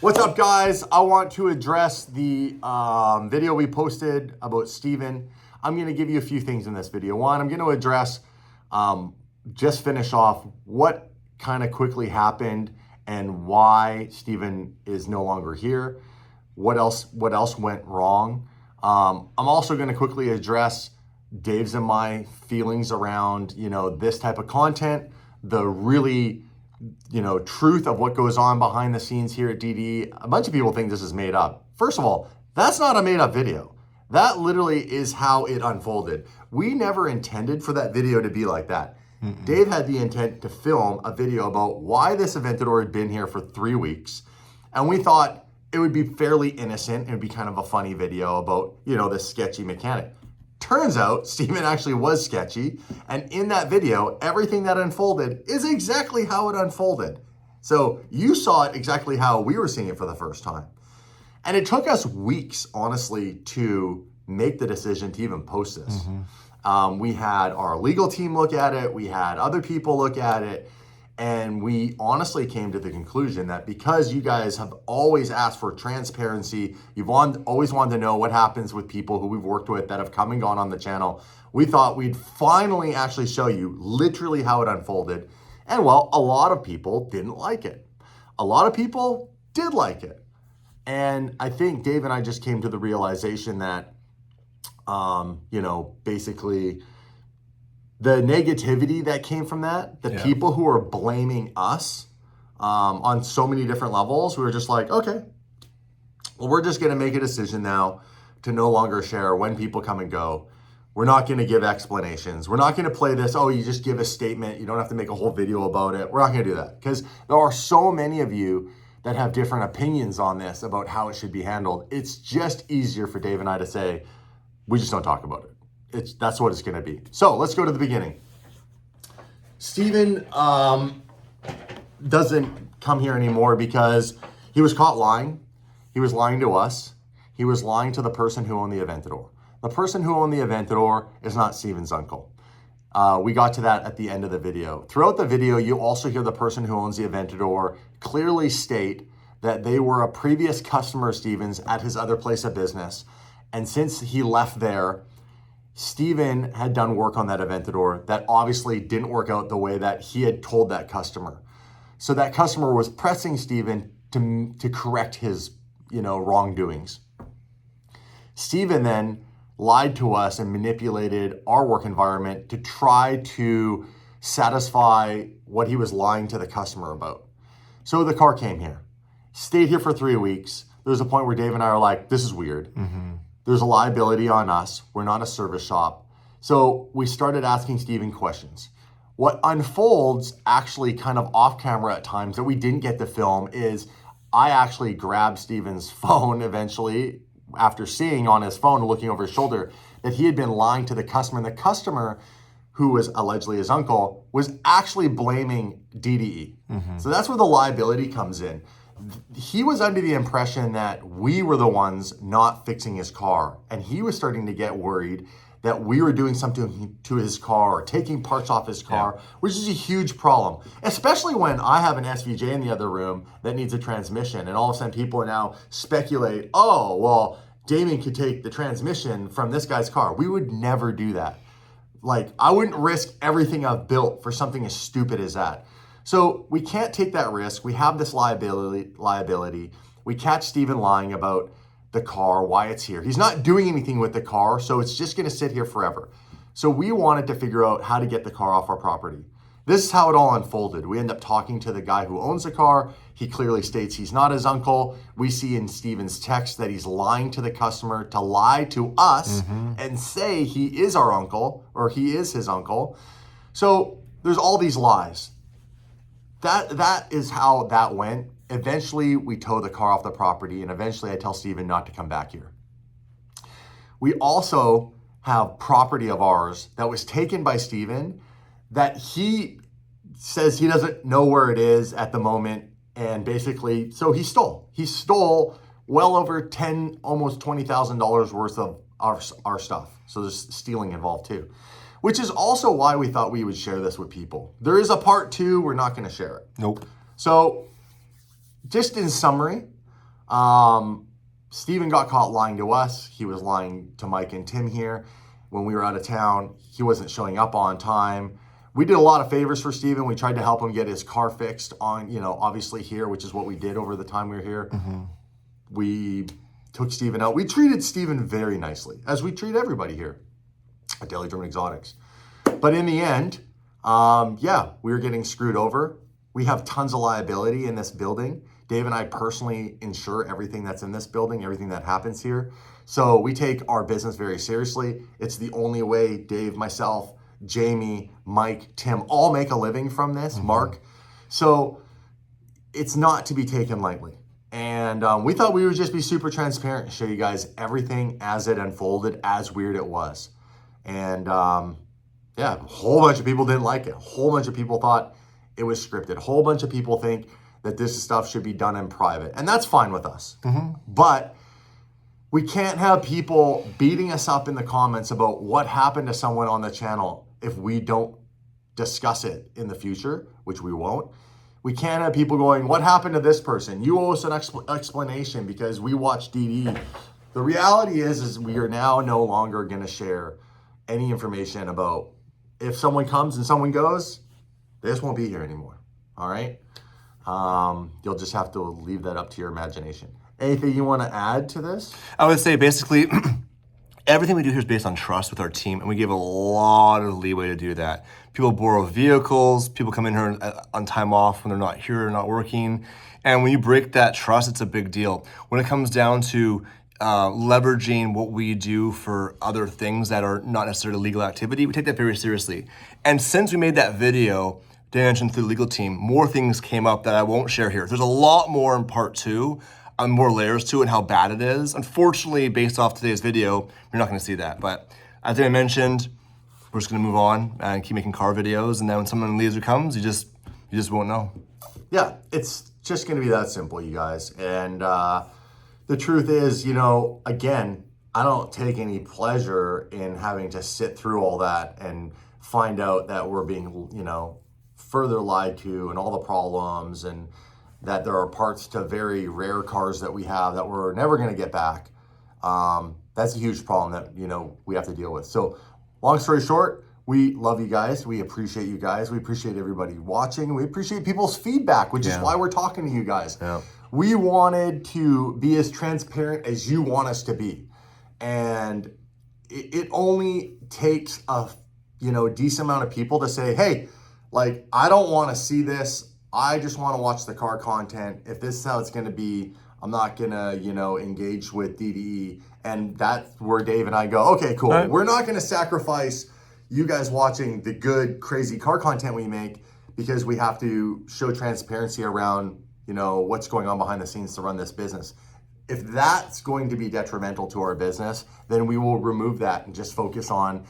What's up, guys? I want to address the video we posted about Steven. I'm going to give you a few things in this video. One, I'm going to address, just finish off what kind of quickly happened and why Steven is no longer here. What else went wrong? I'm also going to quickly address Dave's and my feelings around, this type of content, the really truth of what goes on behind the scenes here at DDE. A bunch of people think this is made up. First of all, that's not a made up video. That literally is how it unfolded. We never intended for that video to be like that. Dave had the intent to film a video about why this Aventador had been here for 3 weeks. And we thought it would be fairly innocent. It would be kind of a funny video about, this sketchy mechanic. Turns out Steven actually was sketchy, and in that video, everything that unfolded is exactly how it unfolded. So you saw it exactly how we were seeing it for the first time. And it took us weeks, honestly, to make the decision to even post this. We had our legal team look at it, we had other people look at it, and we honestly came to the conclusion that because you guys have always asked for transparency, you've always wanted to know what happens with people who we've worked with that have come and gone on the channel, we thought we'd finally actually show you literally how it unfolded. And well, a lot of people didn't like it. A lot of people did like it. And I think Dave and I just came to the realization that, basically, the negativity that came from that, the people who are blaming us on so many different levels, we were just like, okay, well, we're just going to make a decision now to no longer share when people come and go. We're not going to give explanations. We're not going to play this, you just give a statement. You don't have to make a whole video about it. We're not going to do that because there are so many of you that have different opinions on this about how it should be handled. It's just easier for Dave and I to say, we just don't talk about it. That's what it's going to be. So let's go to the beginning. Steven doesn't come here anymore because he was caught lying. He was lying to us. He was lying to the person who owned the Aventador. The person who owned the Aventador is not Steven's uncle. We got to that at the end of the video. Throughout the video, you also hear the person who owns the Aventador clearly state that they were a previous customer of Steven's at his other place of business. And since he left there, Steven had done work on that Aventador that obviously didn't work out the way that he had told that customer. So that customer was pressing Steven to correct his, wrongdoings. Steven then lied to us and manipulated our work environment to try to satisfy what he was lying to the customer about. So the car came here, stayed here for 3 weeks. There was a point where Dave and I are like, this is weird. There's a liability on us. We're not a service shop. So we started asking Steven questions. What unfolds actually kind of off camera at times that we didn't get to film is I actually grabbed Steven's phone eventually after seeing on his phone, looking over his shoulder, that he had been lying to the customer. And the customer, who was allegedly his uncle, was actually blaming DDE. So that's where the liability comes in. He was under the impression that we were the ones not fixing his car. And he was starting to get worried that we were doing something to his car or taking parts off his car, which is a huge problem, especially when I have an SVJ in the other room that needs a transmission. And all of a sudden people now speculate, Damien could take the transmission from this guy's car. We would never do that. I wouldn't risk everything I've built for something as stupid as that. So we can't take that risk. We have this liability. We catch Steven lying about the car, why it's here. He's not doing anything with the car, so it's just gonna sit here forever. So we wanted to figure out how to get the car off our property. This is how it all unfolded. We end up talking to the guy who owns the car. He clearly states he's not his uncle. We see in Steven's text that he's lying to the customer to lie to us and say he is our uncle or he is his uncle. So there's all these lies. That is how that went. Eventually, we tow the car off the property, and eventually I tell Steven not to come back here. We also have property of ours that was taken by Steven that he says he doesn't know where it is at the moment, and basically, so he stole. He stole well over almost $20,000 worth of our stuff. So there's stealing involved too. Which is also why we thought we would share this with people. There is a part 2, we're not gonna share it. Nope. So just in summary, Steven got caught lying to us. He was lying to Mike and Tim here. When we were out of town, he wasn't showing up on time. We did a lot of favors for Steven. We tried to help him get his car fixed on, obviously here, which is what we did over the time we were here. Mm-hmm. We took Steven out. We treated Steven very nicely, as we treat everybody here at Daily German Exotics. But in the end, we were getting screwed over. We have tons of liability in this building. Dave and I personally insure everything that's in this building, everything that happens here. So we take our business very seriously. It's the only way Dave, myself, Jamie, Mike, Tim all make a living from this, Mark. So it's not to be taken lightly. And we thought we would just be super transparent and show you guys everything as it unfolded, as weird it was. And a whole bunch of people didn't like it. A whole bunch of people thought it was scripted. A whole bunch of people think that this stuff should be done in private. And that's fine with us. Mm-hmm. But we can't have people beating us up in the comments about what happened to someone on the channel if we don't discuss it in the future, which we won't. We can't have people going, what happened to this person? You owe us an explanation because we watched DD. The reality is we are now no longer going to share any information about if someone comes and someone goes, they just won't be here anymore. All right? You'll just have to leave that up to your imagination. Anything you want to add to this? I would say basically everything we do here is based on trust with our team, and we give a lot of leeway to do that. People borrow vehicles, people come in here on time off when they're not here, not working, and when you break that trust, it's a big deal. When it comes down to leveraging what we do for other things that are not necessarily legal activity, we take that very seriously. And since we made that video, Dan mentioned through the legal team, more things came up that I won't share here. There's a lot more in part 2, more layers to it and how bad it is. Unfortunately, based off today's video, you're not gonna see that. But as I mentioned, we're just gonna move on and keep making car videos, and then when someone leaves or comes, you just won't know. Yeah, it's just gonna be that simple, you guys. And the truth is, again, I don't take any pleasure in having to sit through all that and find out that we're being, further lied to and all the problems, and that there are parts to very rare cars that we have that we're never going to get back. That's a huge problem that, we have to deal with. So long story short, we love you guys. We appreciate you guys. We appreciate everybody watching. We appreciate people's feedback, which is why we're talking to you guys. Yeah. We wanted to be as transparent as you want us to be. And it only takes a, decent amount of people to say, hey, I don't want to see this. I just want to watch the car content. If this is how it's going to be, I'm not going to, engage with DDE. And that's where Dave and I go, okay, cool. Right. We're not going to sacrifice you guys watching the good, crazy car content we make because we have to show transparency around, what's going on behind the scenes to run this business. If that's going to be detrimental to our business, then we will remove that and just focus on,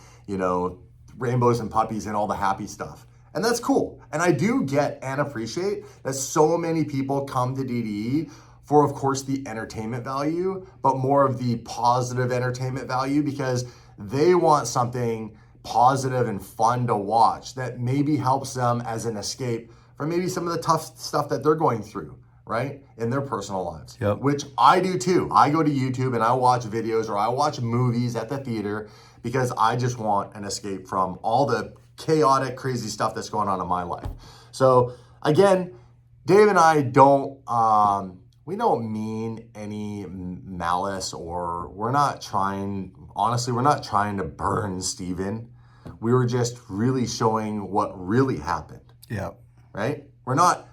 rainbows and puppies and all the happy stuff. And that's cool. And I do get and appreciate that so many people come to DDE for, of course, the entertainment value, but more of the positive entertainment value because they want something positive and fun to watch that maybe helps them as an escape from maybe some of the tough stuff that they're going through, right? In their personal lives, which I do too. I go to YouTube and I watch videos or I watch movies at the theater because I just want an escape from all the chaotic, crazy stuff that's going on in my life. So again, Dave and I we don't mean any malice, or we're not trying to burn Steven. We were just really showing what really happened. Yeah. Right? We're not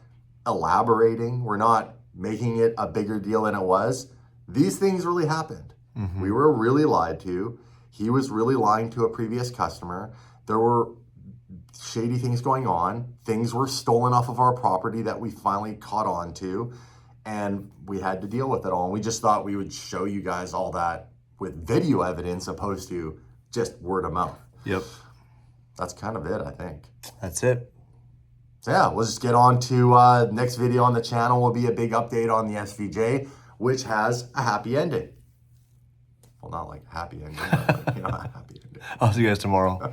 elaborating. We're not making it a bigger deal than it was. These things really happened. Mm-hmm. We were really lied to. He was really lying to a previous customer. There were shady things going on. Things were stolen off of our property that we finally caught on to, and we had to deal with it all. And we just thought we would show you guys all that with video evidence opposed to just word of mouth. Yep. That's kind of it, I think. That's it. So yeah, we'll just get on to next video on the channel will be a big update on the SVJ, which has a happy ending. Well, not like a happy ending, but a happy ending. I'll see you guys tomorrow.